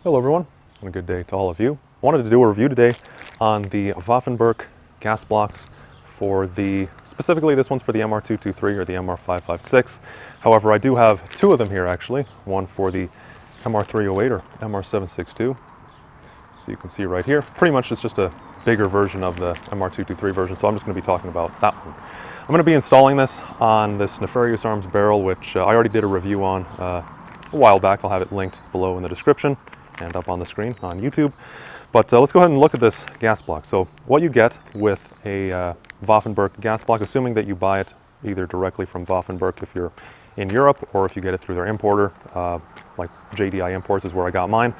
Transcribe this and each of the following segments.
Hello everyone, and a good day to all of you. I wanted to do a review today on the Waffen Burk gas blocks for specifically this one's for the MR223 or the MR556. However, I do have two of them here actually, one for the MR308 or MR762. So you can see right here, pretty much it's just a bigger version of the MR223 version, so I'm just going to be talking about that one. I'm going to be installing this on this Nefarious Arms barrel, which I already did a review on a while back. I'll have it linked below in the description and up on the screen on YouTube. But let's go ahead and look at this gas block. So what you get with a Waffen Burk gas block, assuming that you buy it either directly from Waffen Burk if you're in Europe, or if you get it through their importer, like JDI Imports is where I got mine.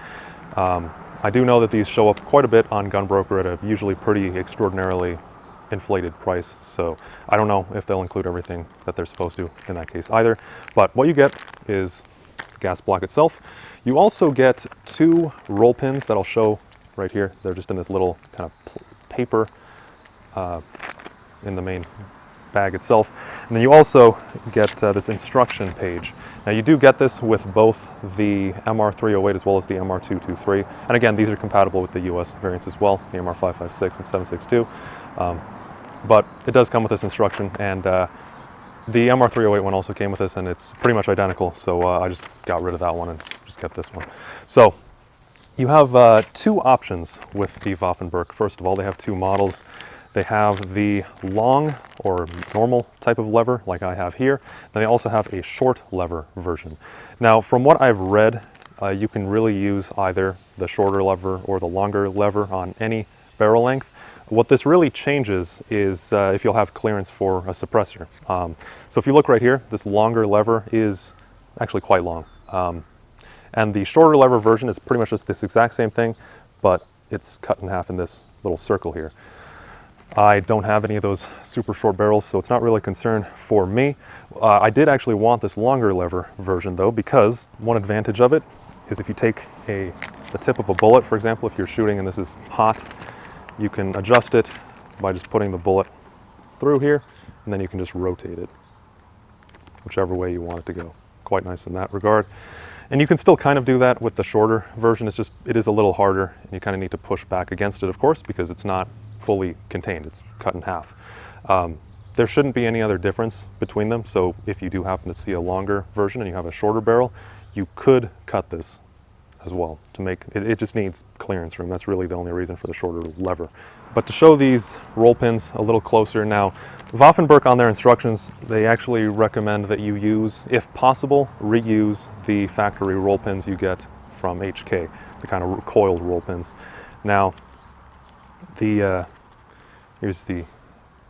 I do know that these show up quite a bit on Gunbroker at a usually pretty extraordinarily inflated price, so I don't know if they'll include everything that they're supposed to in that case either. But what you get is the gas block itself. You also get two roll pins that I'll show right here. They're just in this little kind of paper in the main bag itself. And then you also get this instruction page. Now you do get this with both the MR308 as well as the MR223. And again, these are compatible with the US variants as well, the MR556 and 762. But it does come with this instruction, and the MR308 one also came with this, and it's pretty much identical, so I just got rid of that one and just kept this one. So you have two options with the Waffen Burk. First of all, they have two models. They have the long or normal type of lever like I have here, and they also have a short lever version. Now from what I've read, you can really use either the shorter lever or the longer lever on any barrel length. What this really changes is if you'll have clearance for a suppressor. So if you look right here, this longer lever is actually quite long. And the shorter lever version is pretty much just this exact same thing, but it's cut in half in this little circle here. I don't have any of those super short barrels, so it's not really a concern for me. I did actually want this longer lever version though, because one advantage of it is if you take the tip of a bullet, for example, if you're shooting and this is hot, you can adjust it by just putting the bullet through here, and then you can just rotate it whichever way you want it to go. Quite nice in that regard. And you can still kind of do that with the shorter version. It's just, it is a little harder, and you kind of need to push back against it, of course, because it's not fully contained. It's cut in half. There shouldn't be any other difference between them, so if you do happen to see a longer version and you have a shorter barrel, you could cut this as well to make it. It just needs clearance room. That's really the only reason for the shorter lever. But to show these roll pins a little closer now, Waffen Burk on their instructions, they actually recommend that you use, if possible, reuse the factory roll pins you get from HK, the kind of coiled roll pins. Now, here's the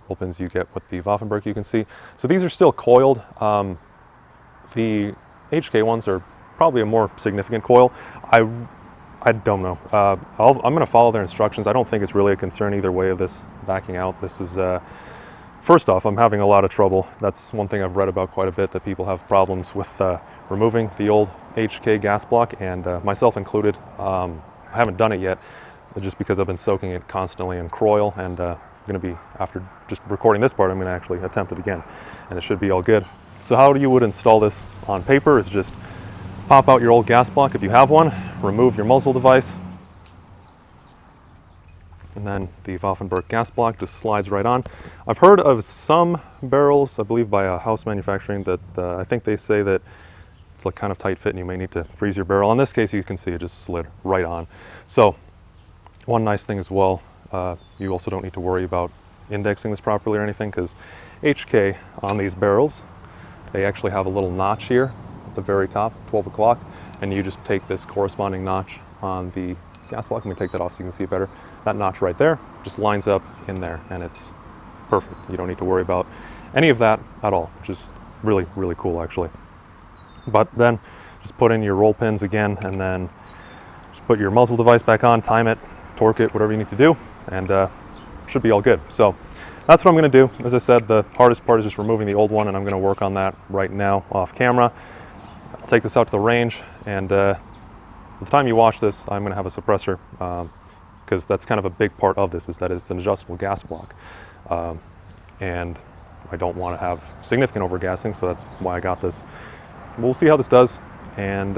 roll pins you get with the Waffen Burk, you can see. So these are still coiled. The HK ones are probably a more significant coil. I don't know. I'm going to follow their instructions. I don't think it's really a concern either way of this backing out. This is, first off, I'm having a lot of trouble. That's one thing I've read about quite a bit, that people have problems with removing the old HK gas block, and myself included. I haven't done it yet, just because I've been soaking it constantly in Kroil, and I'm going to be, after just recording this part, I'm going to actually attempt it again, and it should be all good. So how you would install this on paper is just pop out your old gas block if you have one, remove your muzzle device, and then the Waffen Burk gas block just slides right on. I've heard of some barrels, I believe by House Manufacturing, that I think they say that it's like kind of tight fit and you may need to freeze your barrel. In this case, you can see it just slid right on. So one nice thing as well, you also don't need to worry about indexing this properly or anything, because HK on these barrels, they actually have a little notch here at the very top, 12 o'clock, and you just take this corresponding notch on the gas block. Let me take that off so you can see it better. That notch right there just lines up in there, and it's perfect. You don't need to worry about any of that at all, which is really, really cool actually. But then just put in your roll pins again, and then just put your muzzle device back on, time it, torque it, whatever you need to do, and should be all good. So that's what I'm going to do. As I said, the hardest part is just removing the old one, and I'm going to work on that right now off camera. I'll take this out to the range, and by the time you watch this, I'm going to have a suppressor, because that's kind of a big part of this, is that it's an adjustable gas block. And I don't want to have significant overgassing, so that's why I got this. We'll see how this does, and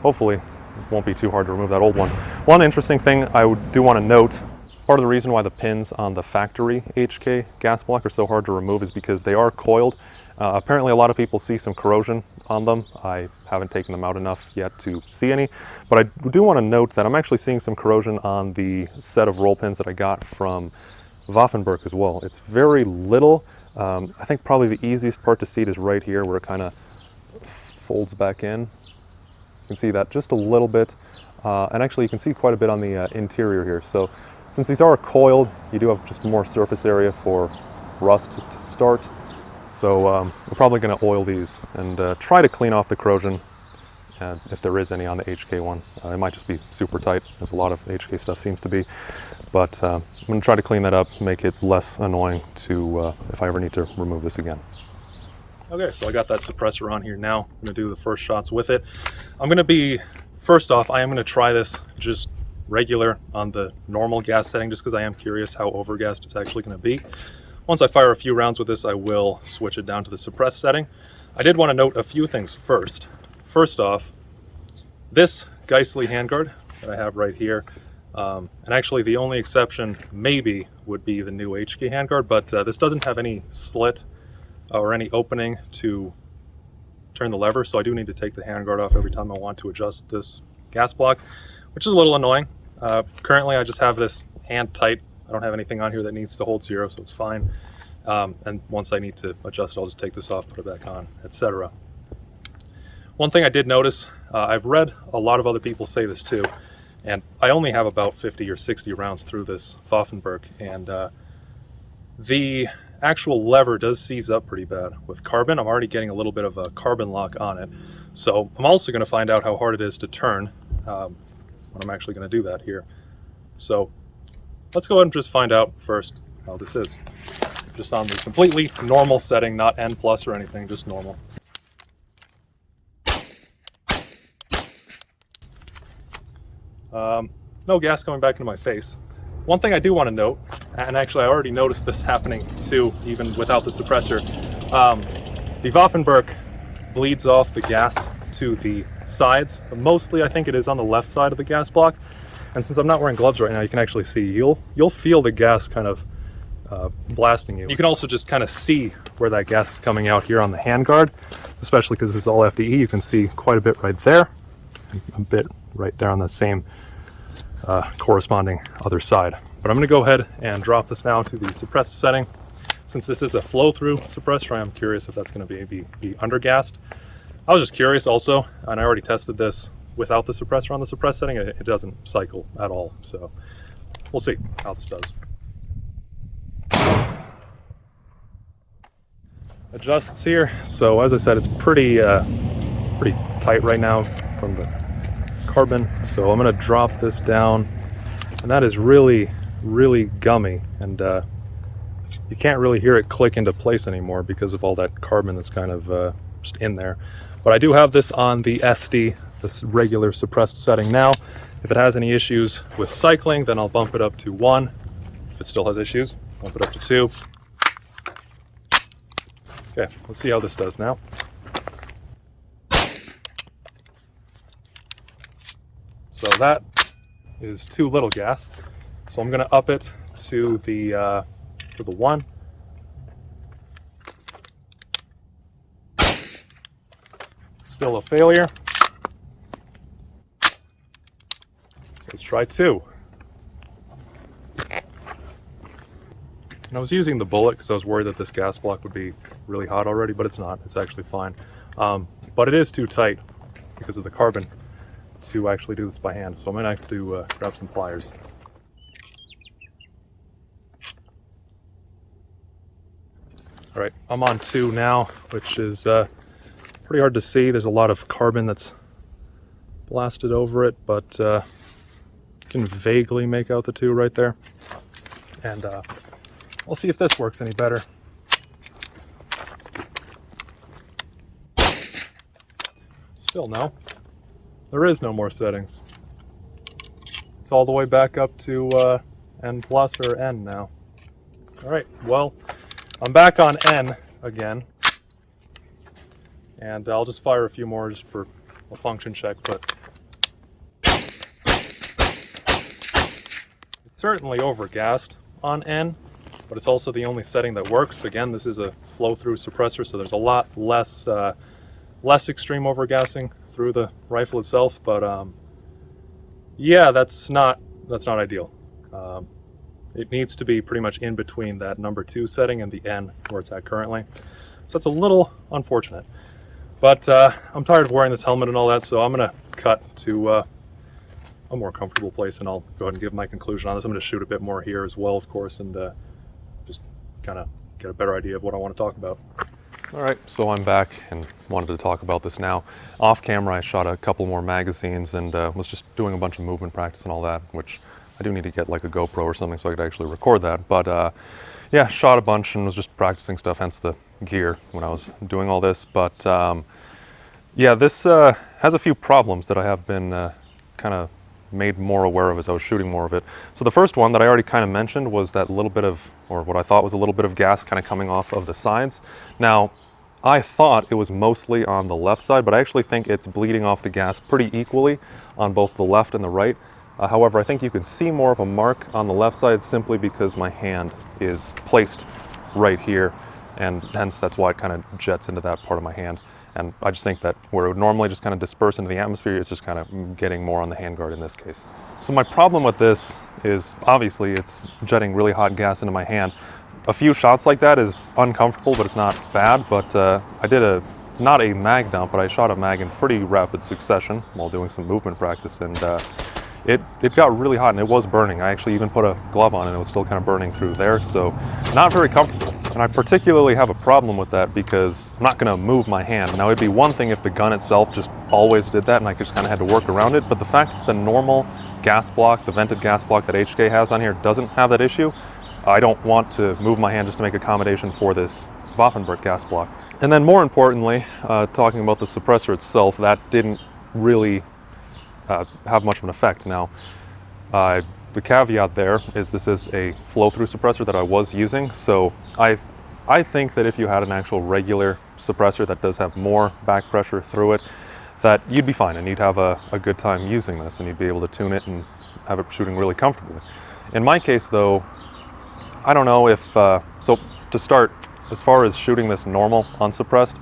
hopefully it won't be too hard to remove that old one. One interesting thing I do want to note, part of the reason why the pins on the factory HK gas block are so hard to remove is because they are coiled. Apparently a lot of people see some corrosion on them. I haven't taken them out enough yet to see any, but I do want to note that I'm actually seeing some corrosion on the set of roll pins that I got from Waffen Burk as well. It's very little. I think probably the easiest part to see it is right here where it kind of folds back in. You can see that just a little bit, and actually you can see quite a bit on the interior here. So since these are coiled, you do have just more surface area for rust to start. So we're probably going to oil these and try to clean off the corrosion, if there is any on the HK one. It might just be super tight, as a lot of HK stuff seems to be. But I'm going to try to clean that up, make it less annoying to if I ever need to remove this again. Okay, so I got that suppressor on here now. I'm going to do the first shots with it. I'm going to be, first off, I am going to try this just regular on the normal gas setting, just because I am curious how overgassed it's actually going to be. Once I fire a few rounds with this, I will switch it down to the suppressed setting. I did want to note a few things first. First off, this Geissele handguard that I have right here, and actually the only exception maybe would be the new HK handguard, but this doesn't have any slit or any opening to turn the lever, so I do need to take the handguard off every time I want to adjust this gas block, which is a little annoying. Currently I just have this hand tight. I don't have anything on here that needs to hold 0, so it's fine. And once I need to adjust it, I'll just take this off, put it back on, etc. One thing I did notice, I've read a lot of other people say this too, and I only have about 50 or 60 rounds through this Waffen Burk, and the actual lever does seize up pretty bad. With carbon, I'm already getting a little bit of a carbon lock on it. So I'm also going to find out how hard it is to turn when I'm actually going to do that here. So let's go ahead and just find out first how this is. Just on the completely normal setting, not N+ or anything, just normal. No gas coming back into my face. One thing I do want to note, and actually I already noticed this happening too, even without the suppressor, the Waffen Burk bleeds off the gas to the sides. Mostly I think it is on the left side of the gas block. And since I'm not wearing gloves right now, you can actually see, you'll feel the gas kind of blasting you. You can also just kind of see where that gas is coming out here on the handguard, especially because this is all FDE. You can see quite a bit right there, and a bit right there on the same corresponding other side. But I'm going to go ahead and drop this now to the suppressed setting. Since this is a flow-through suppressor, I'm curious if that's going to be undergassed. I was just curious also, and I already tested this without the suppressor on the suppressed setting. It doesn't cycle at all, so we'll see how this does. Adjusts here. So as I said, it's pretty tight right now from the carbon. So I'm going to drop this down, and that is really gummy, and you can't really hear it click into place anymore because of all that carbon that's kind of just in there. But I do have this on the SD, this regular suppressed setting now. If it has any issues with cycling, then I'll bump it up to 1. If it still has issues, bump it up to 2. Okay, let's see how this does now. So that is too little gas. So I'm going to up it to the 1. Still a failure. So let's try 2. And I was using the bullet because I was worried that this gas block would be really hot already, but it's not. It's actually fine. But it is too tight because of the carbon to actually do this by hand. So I'm going to have to grab some pliers. All right, I'm on 2 now, which is pretty hard to see. There's a lot of carbon that's blasted over it, but you can vaguely make out the 2 right there. And we'll see if this works any better. Still no. There is no more settings. It's all the way back up to N+ or N now. All right, well, I'm back on N again. And I'll just fire a few more just for a function check, but certainly overgassed on N, but it's also the only setting that works. Again, this is a flow-through suppressor, so there's a lot less less extreme overgassing through the rifle itself. But yeah, that's not ideal. It needs to be pretty much in between that number 2 setting and the N where it's at currently. So that's a little unfortunate. But I'm tired of wearing this helmet and all that, so I'm gonna cut to a more comfortable place, and I'll go ahead and give my conclusion on this. I'm gonna shoot a bit more here as well, of course, and just kind of get a better idea of what I want to talk about. All right, so I'm back and wanted to talk about this now. Off camera, I shot a couple more magazines and was just doing a bunch of movement practice and all that, which I do need to get like a GoPro or something so I could actually record that. But yeah, shot a bunch and was just practicing stuff, hence the gear when I was doing all this. But yeah, this has a few problems that I have been kind of made more aware of as I was shooting more of it. So the first one that I already kind of mentioned was that little bit of, or what I thought was a little bit of gas kind of coming off of the sides. Now, I thought it was mostly on the left side, but I actually think it's bleeding off the gas pretty equally on both the left and the right. However, I think you can see more of a mark on the left side simply because my hand is placed right here, and hence that's why it kind of jets into that part of my hand. And I just think that where it would normally just kind of disperse into the atmosphere, it's just kind of getting more on the handguard in this case. So my problem with this is obviously it's jetting really hot gas into my hand. A few shots like that is uncomfortable, but it's not bad. But I did not a mag dump, but I shot a mag in pretty rapid succession while doing some movement practice, and it got really hot and it was burning. I actually even put a glove on and it was still kind of burning through there, so not very comfortable. And I particularly have a problem with that because I'm not going to move my hand. Now, it'd be one thing if the gun itself just always did that and I just kind of had to work around it, but the fact that the normal gas block, the vented gas block that HK has on here doesn't have that issue, I don't want to move my hand just to make accommodation for this Waffen Burk gas block. And then more importantly, talking about the suppressor itself, that didn't really have much of an effect. Now, the caveat there is this is a flow-through suppressor that I was using, so I think that if you had an actual regular suppressor that does have more back pressure through it, that you'd be fine and you'd have a good time using this and you'd be able to tune it and have it shooting really comfortably. In my case though, I don't know if, so to start, as far as shooting this normal unsuppressed,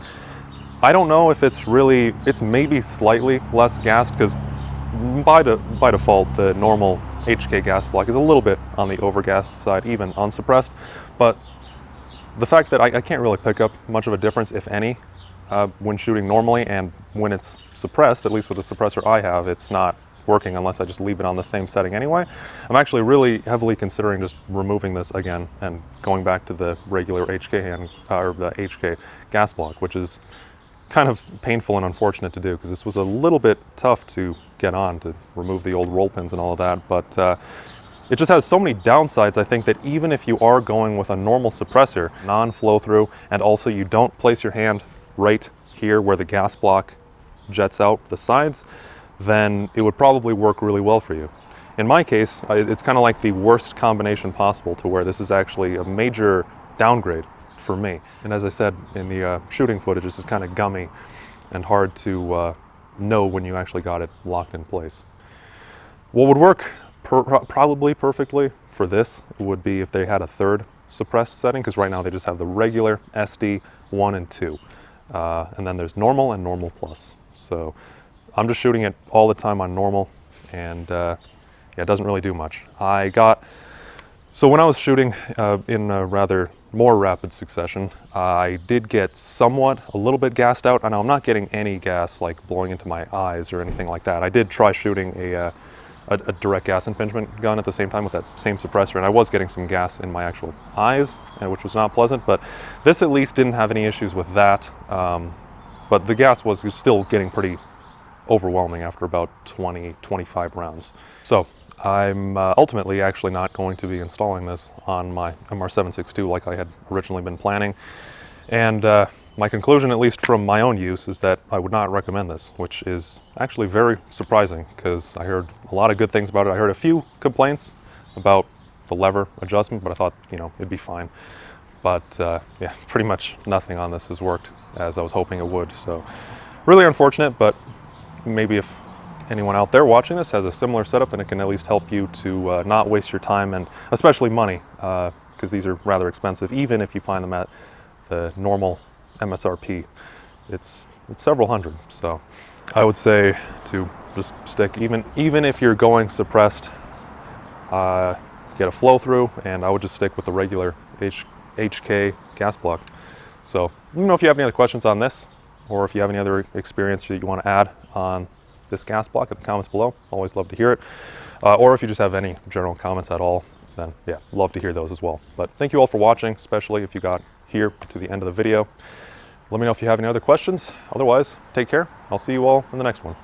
I don't know if it's maybe slightly less gassed, because by default the normal HK gas block is a little bit on the overgassed side, even unsuppressed, but the fact that I can't really pick up much of a difference, if any, when shooting normally, and when it's suppressed, at least with the suppressor I have, it's not working unless I just leave it on the same setting anyway. I'm actually really heavily considering just removing this again and going back to the regular HK hand, or the HK gas block, which is kind of painful and unfortunate to do because this was a little bit tough to get on, to remove the old roll pins and all of that. But it just has so many downsides, I think, that even if you are going with a normal suppressor, non-flow through, and also you don't place your hand right here where the gas block jets out the sides, then it would probably work really well for you. In my case, it's kind of like the worst combination possible, to where this is actually a major downgrade for me. And as I said in the shooting footage, this is kind of gummy and hard to know when you actually got it locked in place. What would work probably perfectly for this would be if they had a third suppressed setting, because right now they just have the regular SD 1 and 2. And then there's normal and normal plus. So I'm just shooting it all the time on normal, and yeah, it doesn't really do much. So when I was shooting in a rather more rapid succession, I did get somewhat a little bit gassed out. I know I'm not getting any gas like blowing into my eyes or anything like that. I did try shooting a direct gas impingement gun at the same time with that same suppressor, and I was getting some gas in my actual eyes, which was not pleasant, but this at least didn't have any issues with that. But the gas was still getting pretty overwhelming after about 20-25 rounds. So I'm ultimately actually not going to be installing this on my MR556 like I had originally been planning. And my conclusion, at least from my own use, is that I would not recommend this, which is actually very surprising because I heard a lot of good things about it. I heard a few complaints about the lever adjustment, but I thought, you know, it'd be fine. But yeah, pretty much nothing on this has worked as I was hoping it would. So really unfortunate, but maybe if anyone out there watching this has a similar setup, then it can at least help you to not waste your time and especially money, because these are rather expensive, even if you find them at the normal MSRP. It's several hundred. So I would say to just stick, even if you're going suppressed, get a flow through, and I would just stick with the regular HK gas block. So let me know if you have any other questions on this, or if you have any other experience that you want to add on this gas block in the comments below. Always love to hear it. Or if you just have any general comments at all, then yeah, love to hear those as well. But thank you all for watching, especially if you got here to the end of the video. Let me know if you have any other questions. Otherwise, take care. I'll see you all in the next one.